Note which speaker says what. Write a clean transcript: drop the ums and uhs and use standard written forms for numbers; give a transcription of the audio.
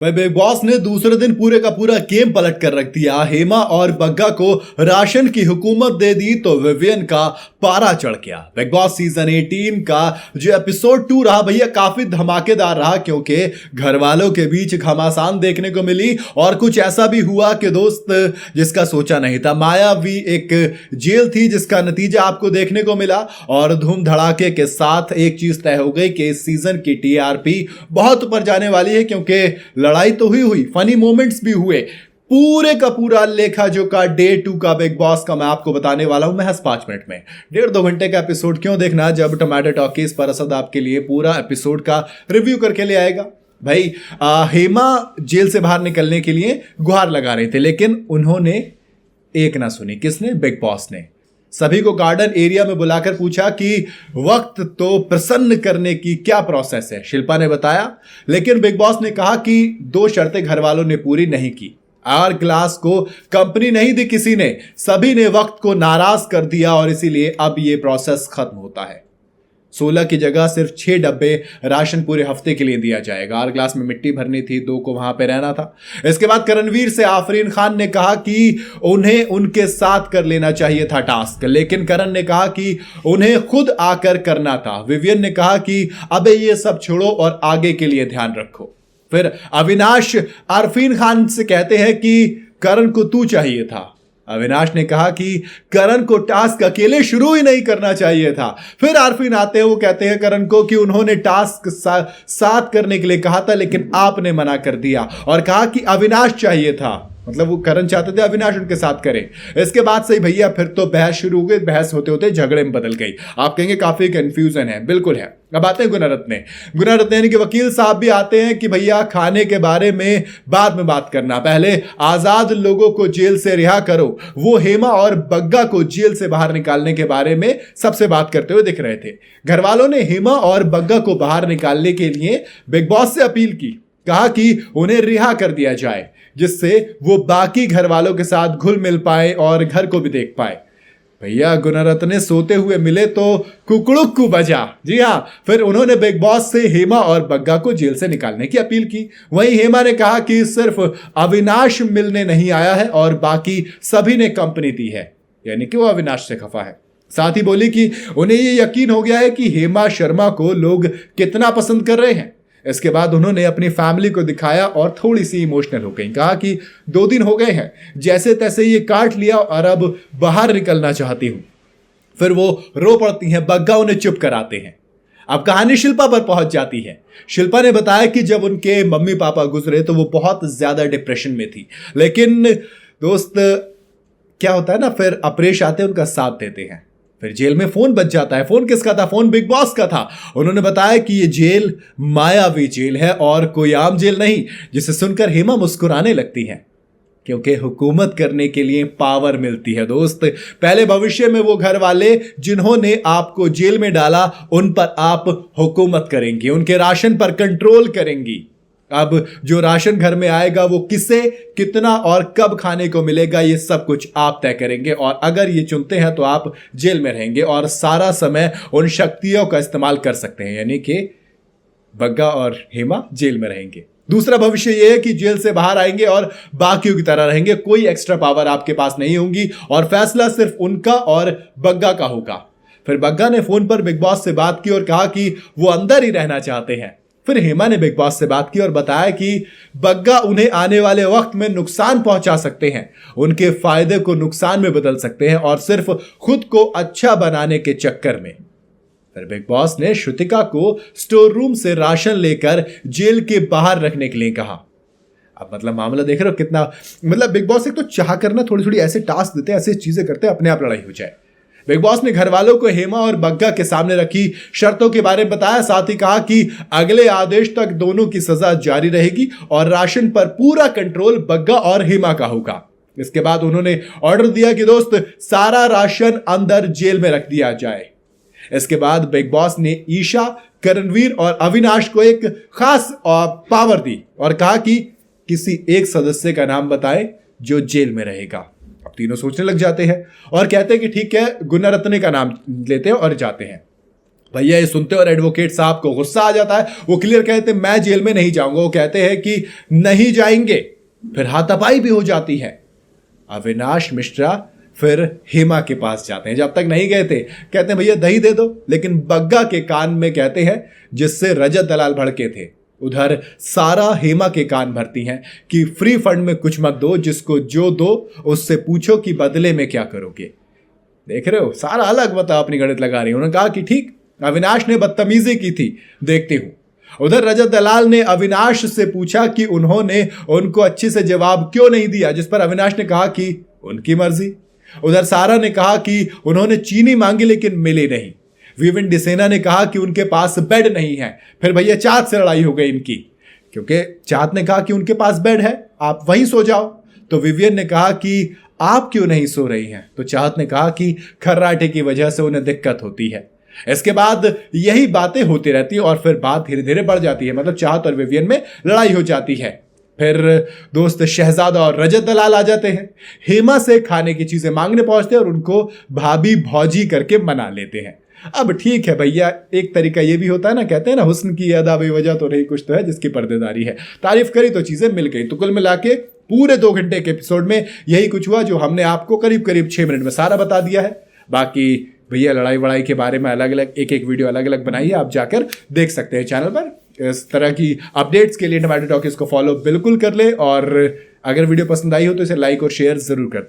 Speaker 1: भाई big boss ने दूसरे दिन पूरे का पूरा गेम पलट कर रख दिया। हेमा और बग्गा को राशन की हुकूमत दे दी तो विवियन का पारा चढ़ गया। बिग बॉस सीजन 18 का जो एपिसोड 2 रहा भैया काफी धमाकेदार रहा, क्योंकि घर वालों के बीच घमासान देखने को मिली और कुछ ऐसा भी हुआ कि दोस्त जिसका सोचा नहीं था। मायावी एक जेल थी जिसका नतीजा आपको देखने को मिला और धूम धड़ाके के साथ एक चीज तय हो गई कि इस सीजन की टीआरपी बहुत ऊपर जाने वाली है, क्योंकि लड़ाई तो हुई, फनी मोमेंट्स भी हुए। पूरे का पूरा लेखा जोखा डे 2 का बिग बॉस का मैं आपको बताने वाला हूं महज 5 मिनट में। 1.5-2 घंटे का एपिसोड क्यों देखना जब टोमेटो टॉकीज पर असद आपके लिए पूरा एपिसोड का रिव्यू करके ले आएगा। भाई हेमा जेल से बाहर निकलने के लिए गुहार लगा रहे थे, लेकिन उन्होंने एक ना सुनी। किसने? बिग बॉस ने। सभी को गार्डन एरिया में बुलाकर पूछा कि वक्त तो प्रसन्न करने की क्या प्रोसेस है। शिल्पा ने बताया, लेकिन बिग बॉस ने कहा कि 2 शर्तें घर वालों ने पूरी नहीं की। आर क्लास को कंपनी नहीं दी किसी ने, सभी ने वक्त को नाराज कर दिया और इसीलिए अब यह प्रोसेस खत्म होता है। 16 की जगह सिर्फ 6 डब्बे राशन पूरे हफ्ते के लिए दिया जाएगा। आर ग्लास में मिट्टी भरनी थी, 2 को वहां पे रहना था। इसके बाद करणवीर से आफरीन खान ने कहा कि उन्हें उनके साथ कर लेना चाहिए था टास्क, लेकिन करण ने कहा कि उन्हें खुद आकर करना था। विवियन ने कहा कि अबे ये सब छोड़ो और आगे के लिए ध्यान रखो। फिर अविनाश आरफीन खान से कहते हैं कि करण को तू चाहिए था। अविनाश ने कहा कि करण को टास्क अकेले शुरू ही नहीं करना चाहिए था। फिर आरफीन आते हैं, वो कहते हैं करण को कि उन्होंने टास्क साथ करने के लिए कहा था, लेकिन आपने मना कर दिया और कहा कि अविनाश चाहिए था। मतलब वो करण चाहते थे अविनाश उनके साथ करे। इसके बाद से भैया फिर तो बहस शुरू हो गई। बहस होते होते झगड़े में बदल गई। आप कहेंगे काफी कंफ्यूजन है, बिल्कुल है। अब आते हैं गुनारत्ने यानी कि वकील साहब भी आते हैं कि भैया खाने के बारे में बाद में बात करना, पहले आजाद लोगों को जेल से रिहा करो। वो हेमा और बग्गा को जेल से बाहर निकालने के बारे में सबसे बात करते हुए दिख रहे थे। घर वालों ने हेमा और बग्गा को बाहर निकालने के लिए बिग बॉस से अपील की, कहा कि उन्हें रिहा कर दिया जाए, जिससे वो बाकी घर वालों के साथ घुल मिल पाए और घर को भी देख पाए। भैया गुणरत्ने सोते हुए मिले तो कुकड़ुक बजा। जी हां, फिर उन्होंने बिग बॉस से हेमा और बग्गा को जेल से निकालने की अपील की। वहीं हेमा ने कहा कि सिर्फ अविनाश मिलने नहीं आया है और बाकी सभी ने कंपनी दी है, यानी कि वो अविनाश से खफा है। साथ ही बोली कि उन्हें ये यकीन हो गया है कि हेमा शर्मा को लोग कितना पसंद कर रहे हैं। इसके बाद उन्होंने अपनी फैमिली को दिखाया और थोड़ी सी इमोशनल हो गई। कहा कि 2 दिन हो गए हैं, जैसे तैसे ये काट लिया और अब बाहर निकलना चाहती हूं। फिर वो रो पड़ती हैं, बग्गा उन्हें चुप कराते हैं। अब कहानी शिल्पा पर पहुंच जाती है। शिल्पा ने बताया कि जब उनके मम्मी पापा गुजरे तो वो बहुत ज्यादा डिप्रेशन में थी, लेकिन दोस्त क्या होता है ना, फिर अपरेश आते हैं, उनका साथ देते हैं। फिर जेल में फोन बज जाता है। फोन किसका था? फोन बिग बॉस का था। उन्होंने बताया कि ये जेल मायावी जेल है और कोई आम जेल नहीं, जिसे सुनकर हेमा मुस्कुराने लगती है, क्योंकि हुकूमत करने के लिए पावर मिलती है दोस्त। पहले भविष्य में वो घर वाले जिन्होंने आपको जेल में डाला, उन पर आप हुकूमत करेंगी, उनके राशन पर कंट्रोल करेंगी। अब जो राशन घर में आएगा वो किसे, कितना और कब खाने को मिलेगा, ये सब कुछ आप तय करेंगे। और अगर ये चुनते हैं तो आप जेल में रहेंगे और सारा समय उन शक्तियों का इस्तेमाल कर सकते हैं, यानी कि बग्गा और हेमा जेल में रहेंगे। दूसरा भविष्य यह है कि जेल से बाहर आएंगे और बाकियों की तरह रहेंगे, कोई एक्स्ट्रा पावर आपके पास नहीं होगी और फैसला सिर्फ उनका और बग्गा का होगा। फिर बग्गा ने फोन पर बिग बॉस से बात की और कहा कि वो अंदर ही रहना चाहते हैं। फिर हेमा ने बिग बॉस से बात की और बताया कि बग्गा उन्हें आने वाले वक्त में नुकसान पहुंचा सकते हैं, उनके फायदे को नुकसान में बदल सकते हैं और सिर्फ खुद को अच्छा बनाने के चक्कर में। फिर बिग बॉस ने श्रुतिका को स्टोर रूम से राशन लेकर जेल के बाहर रखने के लिए कहा। अब मतलब मामला देख रहे हो कितना, मतलब बिग बॉस एक तो चाह करना थोड़ी थोड़ी ऐसे टास्क देते हैं, ऐसे चीजें करते हैं, अपने आप लड़ाई हो जाए। बिग बॉस ने घर वालों को हेमा और बग्गा के सामने रखी शर्तों के बारे में बताया, साथ ही कहा कि अगले आदेश तक दोनों की सजा जारी रहेगी और राशन पर पूरा कंट्रोल बग्गा और हेमा का होगा। इसके बाद उन्होंने ऑर्डर दिया कि दोस्त सारा राशन अंदर जेल में रख दिया जाए। इसके बाद बिग बॉस ने ईशा, करणवीर और अविनाश को एक खास पावर दी और कहा कि किसी एक सदस्य का नाम बताएं जो जेल में रहेगा। अब तीनों सोचने लग जाते हैं और कहते हैं कि ठीक है, गुणरत्ने का नाम लेते हैं और जाते हैं। भैया ये सुनते और एडवोकेट साहब को गुस्सा आ जाता है। वो क्लियर कहते हैं मैं जेल में नहीं जाऊंगा। वो कहते हैं कि नहीं जाएंगे। फिर हाथापाई भी हो जाती है। अविनाश मिश्रा फिर हेमा के पास जाते हैं। जब तक नहीं गए थे कहते हैं भैया दही दे दो, लेकिन बग्गा के कान में कहते हैं, जिससे रजत दलाल भड़के थे। उधर सारा हेमा के कान भरती हैं कि फ्री फंड में कुछ मत दो, जिसको जो दो उससे पूछो कि बदले में क्या करोगे। देख रहे हो, सारा अलग बताओ अपनी गणित लगा रही है। उन्होंने कहा कि ठीक, अविनाश ने बदतमीजी की थी, देखती हूं। उधर रजत दलाल ने अविनाश से पूछा कि उन्होंने उनको अच्छे से जवाब क्यों नहीं दिया, जिस पर अविनाश ने कहा कि उनकी मर्जी। उधर सारा ने कहा कि उन्होंने चीनी मांगी लेकिन मिली नहीं। विविन डिसेना ने कहा कि उनके पास बेड नहीं है। फिर भैया चाँद से लड़ाई हो गई इनकी, क्योंकि चाँद ने कहा कि उनके पास बेड है, आप वहीं सो जाओ। तो विवियन ने कहा कि आप क्यों नहीं सो रही हैं। तो चाहत ने कहा कि खर्राटे की वजह से उन्हें दिक्कत होती है। इसके बाद यही बातें होती रहती है और फिर बात धीरे धीरे बढ़ जाती है। मतलब चाहत और विवियन में लड़ाई हो जाती है। फिर दोस्त शहजादा और रजत दलाल आ जाते हैं। हेमा से खाने की चीजें मांगने पहुंचते हैं और उनको भाभी भौजी करके मना लेते हैं। अब ठीक है भैया, एक तरीका ये भी होता है ना, कहते हैं ना हुस्न की अदा बेवजह तो नहीं कुछ तो है जिसकी पर्देदारी है। तारीफ करी तो चीजें मिल गई। तो कुल मिला के पूरे 2 घंटे के एपिसोड में यही कुछ हुआ जो हमने आपको करीब करीब 6 मिनट में सारा बता दिया है। बाकी भैया लड़ाई वड़ाई के बारे में अलग अलग एक वीडियो अलग अलग बनाइए, आप जाकर देख सकते हैं चैनल पर। इस तरह की अपडेट्स के लिए टमाटो टॉकीज को फॉलो बिल्कुल कर ले, और अगर वीडियो पसंद आई हो तो इसे लाइक और शेयर जरूर करते हैं।